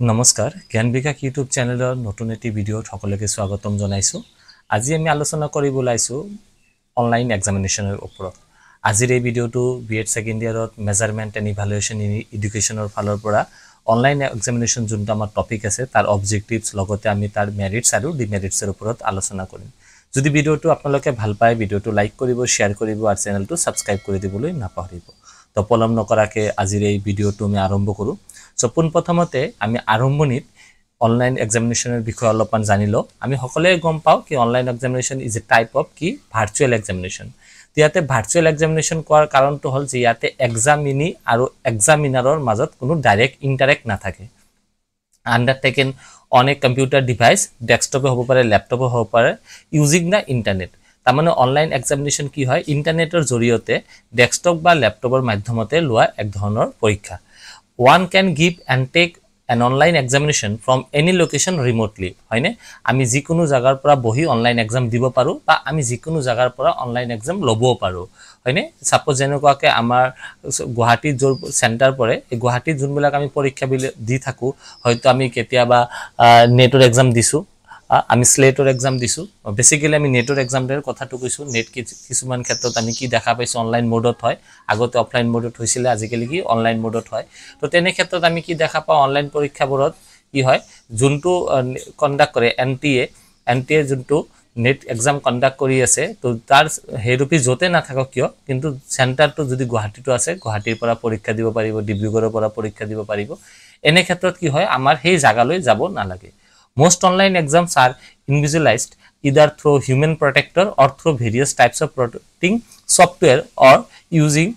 নমস্কাৰ জ্ঞান বিকাশ ইউটিউব চেনেলৰ নতুন এটি ভিডিঅ'ত সকলোকে স্বাগতম জনাইছো। আজি আমি আলোচনা কৰিব লাইছো অনলাইন এক্সামিনেশ্যনৰ ওপৰত। আজিৰ এই ভিডিঅ'টো বিএড সেকেন্ড ইয়াৰত মেজাৰমেন্ট এণ্ড ইভালুৱেশ্যন ইন এডুকেশ্যনৰ ফালৰ পৰা অনলাইন এক্সামিনেশ্যন যোনটো আমাৰ টপিক আছে তাৰ অবজেক্টিভছ লগতে আমি তাৰ মেৰিটছ আৰু ডিমেৰিটছৰ ওপৰত আলোচনা কৰিম। যদি ভিডিঅ'টো আপোনালোকে ভাল পায় ভিডিঅ'টো লাইক কৰিব, শেয়াৰ কৰিব আৰু চেনেলটো সাবস্ক্ৰাইব কৰি দিবলৈ নাপাহৰিব। তো পলম নকৰাকে আজিৰ এই ভিডিঅ'টো আমি আৰম্ভ কৰোঁ। সো পোনপ্ৰথমতে আমি আৰম্ভণিত অনলাইন এক্সামিনেশ্যনৰ বিষয়ে অলপমান জানিলো। আমি সকলোৱে গম পাওঁ কি online examination is a type of কি ভাৰ্চুৱেল এক্সামিনেশ্যন। ইয়াতে ভাৰ্চুৱেল এক্সামিনেশ্যন কোৱাৰ কাৰণটো হ'ল যে ইয়াতে এক্সামিনী আৰু এক্সামিনাৰৰ মাজত কোনো ডাইৰেক্ট ইণ্টাৰেক্ট নাথাকে। আণ্ডাৰটেকেন অন এ কম্পিউটাৰ ডিভাইচ, ডেস্কটপে হ'ব পাৰে, লেপটপে হ'ব পাৰে, ইউজিং দ্য ইণ্টাৰনেট। তাৰমানে অনলাইন এক্সামিনেশ্যন কি হয়, ইণ্টাৰনেটৰ জৰিয়তে ডেস্কটপ বা লেপটপৰ মাধ্যমতে লোৱা এক ধৰণৰ পৰীক্ষা। One can give and take an online examination from any location remotely, হয়নে? আমি যিকোনো জায়গাৰ পৰা বহি অনলাইন এক্সাম দিব পাৰো বা আমি যিকোনো জায়গাৰ পৰা অনলাইন এক্সাম ল'বও পাৰো, হয়নে? সাপোজ যেনেকুৱাকে আমাৰ গুৱাহাটীত য'ৰ চেণ্টাৰ পৰে, এই গুৱাহাটীত যোনবিলাক আমি পৰীক্ষা দি থাকো, হয়তো আমি কেতিয়াবা নেটৰ এক্সাম দিছো, আমি স্লেটৰ এক্সাম দিছো। বেসিক্যালি আমি নেটৰ এক্সামৰ কথাটো কৈছো। নেট কিছুমান ক্ষেত্ৰত আমি কি দেখা পাইছো অনলাইন মোডত হয়, আগতে অফলাইন মোডত হৈছিল, আজিকালি কি অনলাইন মোডত হয়। তো তেনে ক্ষেত্ৰত আমি কি দেখা পাওঁ অনলাইন পৰীক্ষাবোৰত কি হয়, যোনটো কণ্ডাক্ট কৰে এনটিএ যোনটো নেট এক্সাম কণ্ডাক্ট কৰি আছে, তো তাৰ হেৰুপি য'তে নাথাকক কিয়, কিন্তু চেণ্টাৰটো যদি গুৱাহাটীটো আছে, গুৱাহাটীৰ পৰা পৰীক্ষা দিব পাৰিব, ডিব্ৰুগড়ৰ পৰা পৰীক্ষা দিব পাৰিব। এনে ক্ষেত্ৰত কি হয়, আমাৰ সেই জাগালৈ যাব নালাগে। Most online exams are individualized either through human protector or through various types of protecting software or using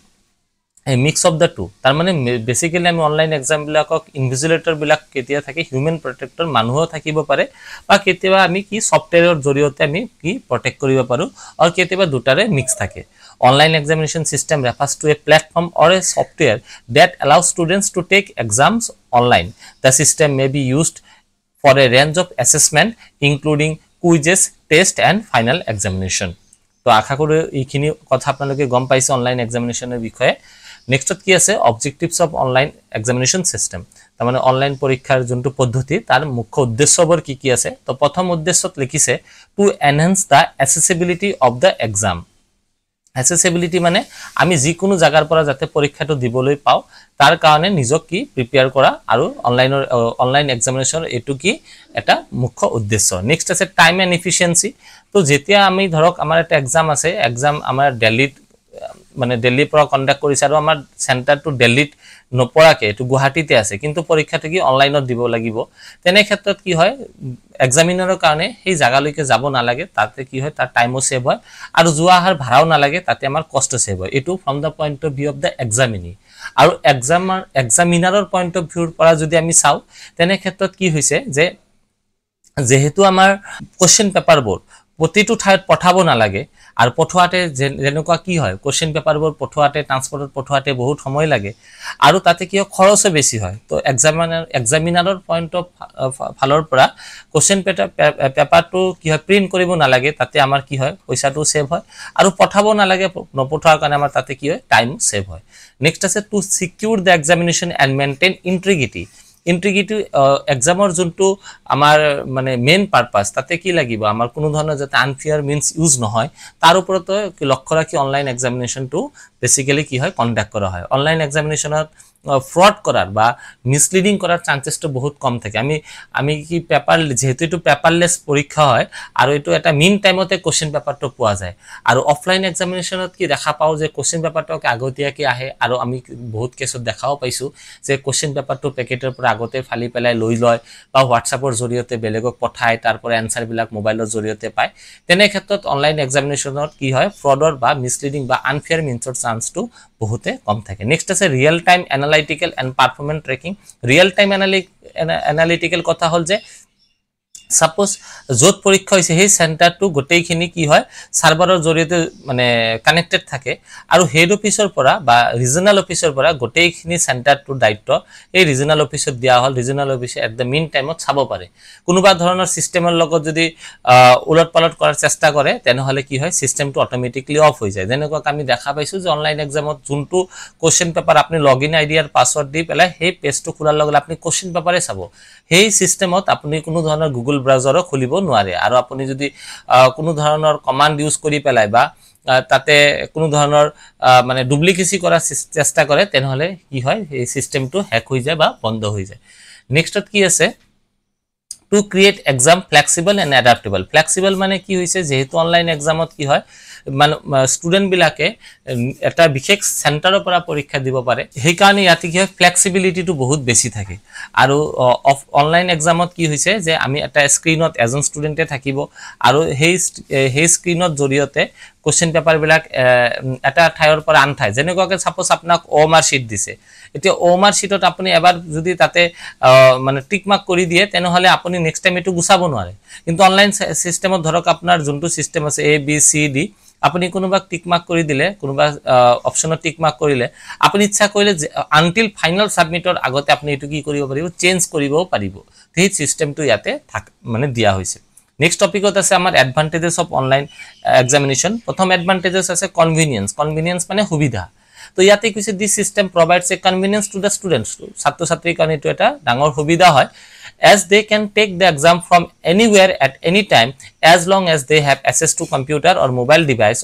a mix of the two. তাৰ মানে বেসিক্যালি আমি অনলাইন এক্সাম বিলাকক ইনভিজিলেটৰ বিলাক কেতিয়া থাকে, হিউম্যান প্ৰটেক্টৰ মানুহও থাকিব পাৰে বা কেতিয়াবা আমি কি সফটওয়্যাৰৰ জৰিয়তে আমি কি প্ৰটেক্ট কৰিব পাৰো, আৰু কেতিয়াবা দুটাৰে মিক্স থাকে। Online examination system refers to a platform or a software that allows students to take exams online. The system may be used for a range of assessment including quizzes, test and final examination. তো আশা কৰো এইখিনি কথা আপোনালোকে গম পাইছে online এক্সামিনেশ্যনৰ বিষয়ে। নেক্সটত কি আছে, objectives of online examination system. তাৰমানে অনলাইন পৰীক্ষাৰ যোনটো পদ্ধতি তাৰ মুখ্য উদ্দেশ্যবোৰ কি কি আছে। তো প্ৰথম উদ্দেশ্যত লিখিছে to enhance the accessibility of the exam. Accessibility মানে আমি যিকোনো জায়গাৰ পৰা যাতে পৰীক্ষাটো দিবলৈ পাও, তাৰ কাৰণে নিজক কি প্ৰিপেয়াৰ কৰা, আৰু অনলাইন এক্সামিনেশ্যন এটো কি এটা মুখ্য উদ্দেশ্য। নেক্সট আছে টাইম এণ্ড এফিচিয়েন্সি। তো যেতিয়া আমি ধৰক আমাৰ এটা এক্সাম আছে, এক্সাম আমাৰ দিল্লীত মানে দিল্লীৰ পৰা কণ্ডাক্ট কৰিছে আৰু আমাৰ চেণ্টাৰটো দিল্লীত নপৰাকে এটো গুৱাহাটীতে আছে, কিন্তু পৰীক্ষাটো কি অনলাইনত দিব লাগিব। তেনে ক্ষেত্ৰত কি হয়, এক্সামিনাৰৰ কাৰণে সেই জায়গালৈকে যাব নালাগে, তাতে কি হয় তাৰ টাইমও সেভ হয় আৰু যোৱা আহাৰ ভাড়াও নালাগে, তাতে আমাৰ কষ্ট সেভ হয়। এটো from the point of view of the examinee. আৰু এক্সামিনাৰৰ পইণ্ট অফ ভিউৰ পৰা যদি আমি চাওঁ, তেনে ক্ষেত্ৰত কি হৈছে যে যেহেতু আমাৰ কোশ্চেন পেপাৰবোৰ প্ৰতিটো ঠাইত পঠাব নালাগে, আৰু পঠোৱাতে যেনেকুৱা কি হয় কোশ্চেন পেপাৰবোৰ পঠোৱাতে ট্ৰান্সপোৰ্টত পঠোৱাতে বহুত সময় লাগে, আৰু তাতে কি হয় খৰচো বেছি হয়। তো এক্সামিনাৰৰ পইণ্ট অফ ফালৰ পৰা কোশ্চেন পেপাৰটো কি হয় প্ৰিন্ট কৰিব নালাগে, তাতে আমাৰ কি হয় পইচাটো সেভ হয়, আৰু পঠাব নালাগে, নপঠোৱাৰ কাৰণে আমাৰ তাতে কি হয় টাইম সেভ হয়। নেক্সট আছে to secure the examination and maintain integrity. Integrity এক্সামৰ যোনটো আমাৰ মানে মেইন পাৰপাস, তাতে কি লাগিব আমাৰ কোনো ধৰণৰ যাতে আনফেয়াৰ মিন্স ইউজ নহয়, তাৰ ওপৰতো লক্ষ্য ৰাখি অনলাইন এক্সামিনেশ্যনটো বেসিক্যালি কি হয় কণ্ডাক্ট কৰা হয়। অনলাইন এক্সামিনেশ্যনত ফ্রড করার বা মিসলিডিং করার চান্সেসটো বহুত কম থাকে। আমি কি পেপার যেহেতু এটো পেপারলেস পরীক্ষা হয়, আর এটো এটা মিন টাইমতে কোশ্চেন পেপারটো পোৱা যায়। আৰ অফলাইন এক্সামিনেশনত কি দেখা পাও যে কোশ্চেন পেপাৰটো আগতীয়াকৈ আহে, আৰু আমি বহুত কেছত দেখাও পাইছো যে কোশ্চেন পেপাৰটো পেকেটৰ পৰা আগতে ফালি পেলাই লৈ লয় বা হোৱাটছআপৰ জৰিয়তে বেলেগক পঠায়, তাৰপৰা এনসাৰ বিলাক মোবাইলৰ জৰিয়তে পায়। তেনে ক্ষেত্ৰত অনলাইন এক্সামিনেশনত কি হয় ফ্ৰডৰ বা মিসলিডিং বা আনফেয়াৰ মিন্সৰ চান্সটো বহুতে কম থাকে। নেক্সট আছে real time analytical and performance tracking. Real time analytical কথা হল যে সাপোজ য'ত পৰীক্ষা হৈছে সেই চেণ্টাৰটো গোটেইখিনি কি হয় সাৰ্ভাৰৰ জৰিয়তে মানে কানেক্টেড থাকে আৰু হেড অফিচৰ পৰা বা ৰিজনাল অফিচৰ পৰা গোটেইখিনি চেণ্টাৰটোৰ দায়িত্ব এই ৰিজনাল অফিচত দিয়া হ'ল ৰিজনাল অফিচে এট দ্য মিন টাইমত চাব পাৰে কোনোবা ধৰণৰ সিস্টেমৰ লগত যদি উলট পালট কৰাৰ চেষ্টা কৰে তেনেহলে কি হয় সিস্টেমটো অটোমেটিক্যালি অফ হৈ যায় যেনেকৈ আমি দেখা পাইছো যে অনলাইন এক্সামত যোনটো কোশ্চেন পেপাৰ আপুনি লগইন আইডি আৰু পাসওয়াৰ্ড দি পেলাই সেই পেজটো খোলাৰ লগে আপুনি কোশ্চেন পেপাৰে চাব সেই সিস্টেমত আপুনি কোনো ধৰণৰ গুগল ব্ৰাউজাৰো খুলিব নোৱাৰে আৰু আপুনি যদি কোনো ধৰণৰ কমান্ড ইউজ কৰি পেলাই বা তাতে কোনো ধৰণৰ মানে ডুপ্লিকেসি কৰাৰ চেষ্টা কৰে তেনেহলে কি হয় এই সিস্টেমটো হ্যাক হৈ যায় বা বন্ধ হৈ যায় নেক্সটত কি আছে to create exam flexible and adaptable flexible মানে কি হৈছে যেহেতু অনলাইন এক্সামত কি হয় মানে স্টুডেন্ট বিলাকে এটা বিশেষ সেন্টাৰৰ পৰা পৰীক্ষা দিব পাৰে সেই কাৰণে ইয়াতে কি হয় ফ্লেক্সিবিলিটি টো বহুত বেছি থাকে আৰু অনলাইন এক্সামত কি হৈছে যে আমি এটা স্ক্ৰিনত এজন স্টুডেন্টে থাকিব আৰু সেই স্ক্ৰিনত জৰিয়তে কোশ্চেন পেপাৰ বিলাক এটা ঠাইৰ পৰা আন ঠাই যেনেকৈ সাপোজ আপোনাক ওমাৰ শীট দিছে এতিয়া ওমাৰ শীটত আপুনি এবাৰ যদি তাতে মানে টিক মাৰ্ক কৰি দিয়ে তেনেহলে আপুনি নেক্সট টাইম এটো গুছাব নোৱাৰে কিন্তু অনলাইন সিস্টেমত ধৰক আপোনাৰ যোনটো সিস্টেম আছে এ বি সি ডি আপুনি কোনোবা টিক মাৰ্ক কৰি দিলে কোনোবা অপচনত টিক মাৰ্ক কৰিলে আপুনি ইচ্ছা কৰিলে আনটিল ফাইনাল সাবমিটৰ আগতে আপুনি এটো কি কৰিব পাৰিব চেঞ্জ কৰিব পাৰিব সেই সিস্টেমটো ইয়াতে মানে দিয়া হৈছে নেক্সট টপিকত আছে আমাৰ এডভান্টেজেস অফ অনলাইন এক্সামিনেশন প্ৰথম এডভান্টেজেস আছে কনভিনিয়েন্স মানে সুবিধা তো ইয়াতে কৈছে this system provides A convenience to the students ছাত্র ছাত্ৰীৰ কাৰণে এটো এটা ডাঙৰ সুবিধা হয় as they can take the exam from anywhere at any time as long as they have access to computer or mobile device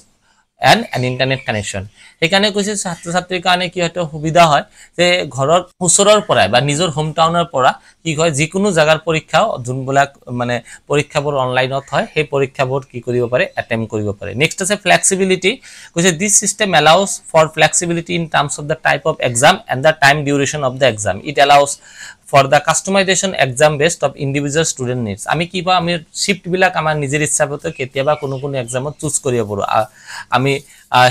and an internet connection এখানে কৈছে ছাত্র ছাত্ৰীৰ কাৰণে কি হয়তো সুবিধা হয় যে ঘৰৰ ওচৰৰ পৰা বা নিজৰ হোম টাউনৰ পৰা কি হয় যিকোনো জাগাৰ পৰীক্ষা যোনবিলাক মানে পৰীক্ষাবোৰ অনলাইনত হয় সেই পৰীক্ষাবোৰ কি কৰিব পাৰে অ্যাটেম্প কৰিব পাৰে নেক্সট আছে ফ্লেক্সিবিলিটি কৈছে this system allows for flexibility in terms of the type of exam and the time duration of the exam it allows for the customization exam based of individual student needs আমি কি বা আমি shift বিলাক আমাৰ নিজৰ ইচ্ছামতে কেতিয়াবা কোনো এক্সামত চুজ কৰিব পাৰো আমি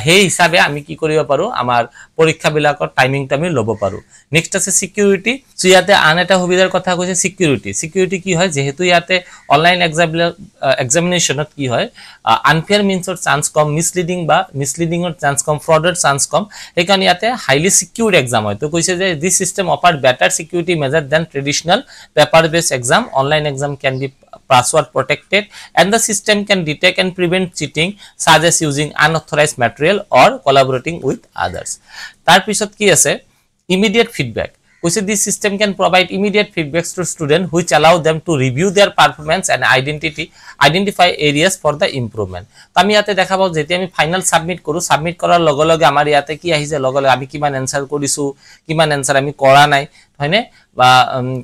সেই হিসাবে আমি কি কৰিব পাৰো আমাৰ পৰীক্ষা বিলাকৰ টাইমিংটো আমি লব পাৰো নেক্সট আছে সিকিউৰিটি সো ইয়াতে আন এটা সুবিধাৰ কথা কৈছে সিকিউৰিটি কি হয় যেহেতু ইয়াতে অনলাইন এক্সামিনেশনত কি হয় আনফেয়াৰ মিন্সৰ চান্স কম মিসলিডিংৰ চান্স কম ফ্ৰডৰ চান্স কম এই কাৰণে ইয়াতে হাইলি সিকিউৰ এক্সাম হয় তো কৈছে যে this system offer better security measure than traditional paper based exam online exam can be password protected and the system can detect and prevent cheating such as using unauthorized material or collaborating with others tar pisot ki ase immediate feedback কৈছে this system can provide immediate feedbacks to students which allow them to review their performance and identify areas for the improvement তো আমি ইয়াতে দেখাবো যেতি আমি final submit কৰাৰ লগে লগে আমাৰ ইয়াতে কি আহিছে লগে লগে আমি কিমান এনসাৰ কৰিছো কিমান এনসাৰ আমি কৰা নাই হয়নে বা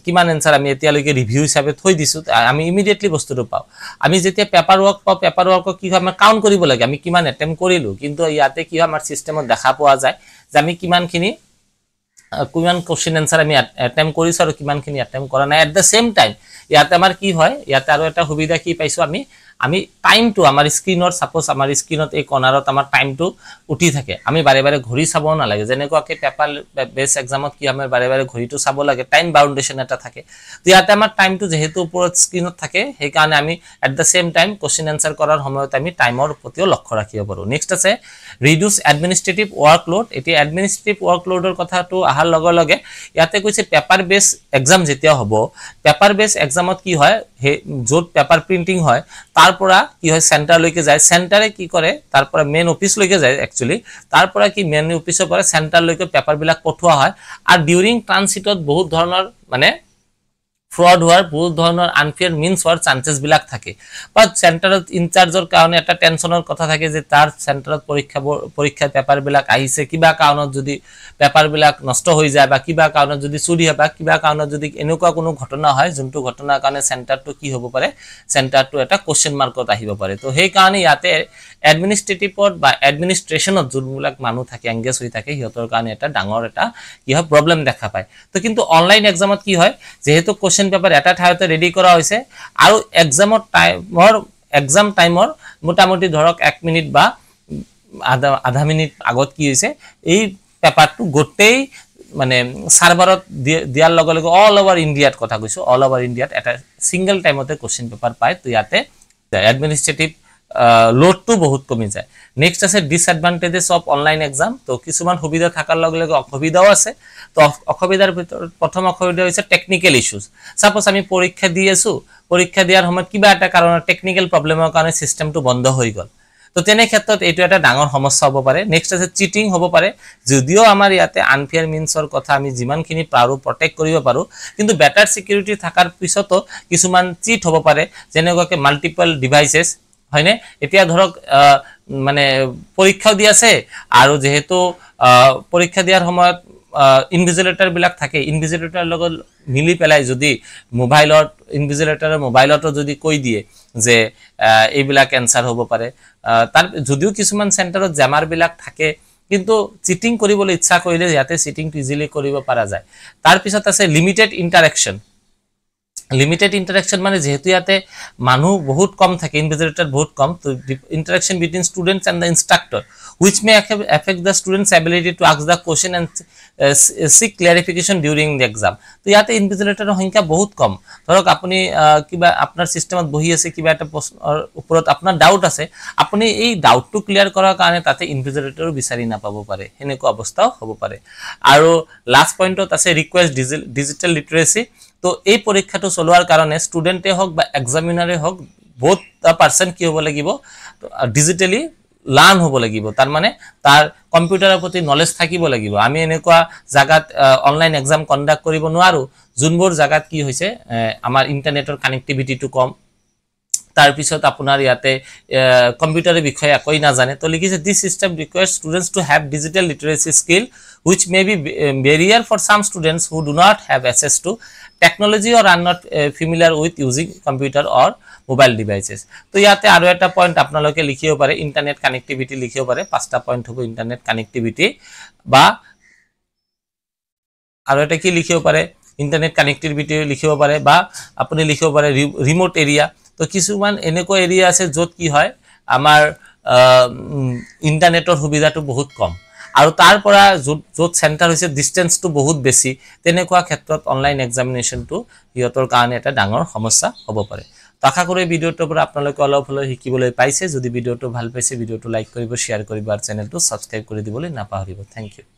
কিমান এনসাৰ আমি এতিয়ালৈকে ৰিভিউ হিচাপে থৈ দিছো আমি ইমিডিয়েটলি বস্তুটো পাও আমি যেতিয়া পেপাৰ ওয়াৰ্ক কি হয় আমি কাউন্ট কৰিব লাগে আমি কিমান অ্যাটেম্প কৰিলো কিন্তু ইয়াতে কি হয় আমাৰ সিস্টেমত দেখা পোৱা যায় যে আমি কিমানখিনি কোশ্চেন আনসাৰ আমি অ্যাটেম্প কৰিছো আৰু কিমানখিনি অ্যাটেম্প কৰা নাই এট দা সেম টাইম ইয়াতে আমাৰ কি হয় ইয়াতে আৰু এটা সুবিধা কি পাইছো আমি টাইমটো আমাৰ স্ক্ৰিনৰ সাপোজ আমাৰ স্ক্ৰিনত এই কৰ্নাৰত আমাৰ টাইমটো উঠি থাকে আমি বাৰে বাৰে ঘড়ি চাব না লাগে যেনেকৈ পেপাৰ বেস এক্সামত কি আমাৰ বাৰে বাৰে ঘড়িটো চাব লাগে টাইম বাউন্ডেশন এটা থাকে তো ইয়াতে আমাৰ টাইমটো যেহেতু ওপৰত স্ক্ৰিনত থাকে সেই কাৰণে আমি at da same time question answer কৰাৰ সময়ত আমি টাইমৰ প্ৰতিও লক্ষ্য ৰাখিব পাৰো নেক্সট আছে ৰিডিউস এডমিনিষ্ট্ৰেটিভ ওয়াৰ্কলোড এটি এডমিনিষ্ট্ৰেটিভ ওয়াৰ্কলোডৰ কথাটো আহাৰ লগে লগে ইয়াতে কৈছে পেপাৰ বেস এক্সাম যেতিয়া হ'ব পেপাৰ বেস এক্সামত কি হয় য'ত পেপাৰ প্ৰিন্টিং হয় তাৰপৰা কি হয় সেন্টাৰ লৈকে যায় সেন্টাৰে কি কৰে তাৰপৰে মেন অফিস লৈকে যায় একচুয়ালি তাৰপৰে কি মেন অফিসৰ পৰা সেন্টাৰ লৈকে পেপাৰ বিলাক পঠোৱা হয় আৰ ডিউৰিং ট্ৰানজিটত বহুত ধৰণৰ মানে ফ্ৰড হওয়াৰ বহুত ধৰণৰ আনফেয়াৰ মিন্স হওয়াৰ চান্সেস বিলাক থাকে বা সেন্টাৰত ইনচাৰ্জৰ কাৰণে এটা টেনশনৰ কথা থাকে যে তাৰ সেন্টাৰত পৰীক্ষাৰ পেপাৰ বিলাক আহিছে কিবা কাৰণত যদি পেপাৰ বিলাক নষ্ট হৈ যায় বা কিবা কাৰণত যদি চুৰি হয় বা কিবা কাৰণত যদি এনেকুৱা কোনো ঘটনা হয় যোনটো ঘটনাৰ কাৰণে সেন্টাৰটো কি হ'ব পাৰে সেন্টাৰটো এটা কোশ্চেন মাৰ্কত আহিব পাৰে তো সেই কাৰণে ইয়াতে এডমিনিষ্ট্ৰেটিভত বা এডমিনিষ্ট্ৰেশনত যোনবিলাক মানুহ থাকে এংগেজ হৈ থাকে হিয়তৰ কাৰণে এটা ডাঙৰ এটা কি হয় প্ৰবলেম দেখা পায় তো কিন্তু অনলাইন এক্সামত কি হয় যেহেতু কোশ্চেন পেপার এটা ঠাইতে ৰেডি কৰা হৈছে আৰু এক্সাম টাইমৰ মোটামুটি ধৰক 1 মিনিট বা আধা মিনিট আগত কি হৈছে এই পেপাৰটো গোটেই মানে সাৰ্ভাৰত দিয়াৰ লগে লগে অল ওভার ইন্ডিয়াত কথা কৈছো অল ওভার ইন্ডিয়াত এটা সিঙ্গল টাইমতে কোশ্চেন পেপার পায় তো ইয়াতে এডমিনিস্ট্রেটিভ লোড তো বহুত কমি যায় নেক্সট আছে ডিসএডভান্টেজেস অফ অনলাইন এক্সাম তো কিছুমান সুবিধা থাকাৰ লগে লগে অসুবিধাও আছে তো অসুবিধাৰ ভিতৰত প্ৰথম অসুবিধা হৈছে টেকনিক্যাল ইস্যুস সাপোজ আমি পৰীক্ষা দি আছো পৰীক্ষা দিয়াৰ সময়ত কিবা এটা কাৰণ টেকনিক্যাল প্ৰবলেমৰ কাৰণে সিস্টেমটো বন্ধ হৈ গল তো তেনে ক্ষেত্ৰত এইটো এটা ডাঙৰ সমস্যা হ'ব পাৰে নেক্সট আছে চিটিং হ'ব পাৰে যদিও আমাৰ ইয়াতে আনফেয়াৰ মিন্সৰ কথা আমি যিমানখিনি পাৰো প্ৰটেক্ট কৰিব পাৰো কিন্তু বেটাৰ সিকিউৰিটি থাকাৰ পিছতো কিছুমান চিট হ'ব পাৰে যেনেকৈ মাল্টিপল ডিভাইসেস হয়নে এতিয়া ধৰক মানে পৰীক্ষা দি আছে আৰু যেহেতু পৰীক্ষা দিয়াৰ সময়ত ইনভিজিলেটৰ বিলাক থাকে ইনভিজিলেটৰ লগত মিলি পেলাই যদি মোবাইলত ইনভিজিলেটৰৰ মোবাইলতো যদি কৈ দিয়ে যে এইবিলাক এনসাৰ হ'ব পাৰে তাৰ যদিও কিছুমান সেন্টাৰত জামাৰ বিলাক থাকে কিন্তু চিটিং কৰিবলৈ ইচ্ছা কৰিলে ইয়াতে চিটিং ইজিলি কৰিব পৰা যায় তাৰ পিছত আছে লিমিটেড ইন্টাৰেকশন মানে যেহেতু ইয়াতে মানুহ বহুত কম থাকে ইনভিজিলেটৰ বহুত কম তো interaction between students and the instructor which may affect the students ability to ask the question and seek clarification during the exam তো ইয়াতে ইনভিজিলেটৰৰ সংখ্যা বহুত কম ধৰক আপুনি কিবা আপোনাৰ সিস্টেমত বহি আছে কিবা এটা প্ৰশ্নৰ ওপৰত আপোনাৰ ডাউট আছে আপুনি এই ডাউটটো ক্লিয়াৰ কৰাৰ কাৰণে তাতে ইনভিজিলেটৰ বিচাৰি না পাব পাৰে হেনেকুৱা অৱস্থা হ'ব পাৰে আৰু লাস্ট পইণ্টত আছে ৰিকুৱেষ্ট ডিজিটেল লিটাৰেসি তো এই পৰীক্ষাটো চলোৱাৰ কাৰণে ষ্টুডেন্টে হওক বা এক্সামিনাৰে হওক বহুত পাৰসন কি হ'ব লাগিব ডিজিটালি লাৰ্ন হ'ব লাগিব তাৰ মানে তাৰ কম্পিউটাৰৰ প্ৰতি নলেজ থাকিব লাগিব আমি এনেকুৱা জাগাত অনলাইন এক্সাম কন্ডাক্ট কৰিব নোৱাৰো যোনবোৰ জাগাত কি হৈছে আমাৰ ইন্টাৰনেটৰ কানেক্টিভিটিটো কম তাৰ পিছত আপোনাৰ ইয়াতে কম্পিউটাৰৰ বিষয়ে একই না জানে তো লিখিছে this system requires students to have digital literacy skill which may be barrier for some students who do not have access to technology or are not familiar with using computer or mobile devices তো ইয়াতে আৰু এটা point আপোনালোকে লিখিব পাৰে internet connectivity লিখিব পাৰে পাঁচটা পইণ্ট হ'ব ইন্টাৰনেট কানেক্টিভিটি বা আৰু এটা কি লিখিব পাৰে ইন্টাৰনেট কানেক্টিভিটি লিখিব পাৰে বা আপুনি লিখিব পাৰে ৰিমোট এৰিয়া তো কিছুমান এনেকুৱা এৰিয়া আছে য'ত কি হয় আমাৰ ইন্টাৰনেটৰ সুবিধাটো বহুত কম আৰু তাৰ পৰা য'ত সেন্টাৰ হৈছে ডিসটেন্সটো বহুত বেছি তেনেকুৱা ক্ষেত্ৰত অনলাইন এক্সামিনেশনটো ইহঁতৰ কাৰণে এটা ডাঙৰ সমস্যা হ'ব পাৰে তো আশা কৰো এই ভিডিওটোৰ পৰা আপোনালোকে অলপ হলেও শিকিবলৈ পাইছে যদি ভিডিওটো ভাল পাইছে ভিডিওটো লাইক কৰিব শেয়াৰ কৰিব আৰু চেনেলটো সাবস্ক্ৰাইব কৰি দিবলৈ নাপাহৰিব থ্যাংক ইউ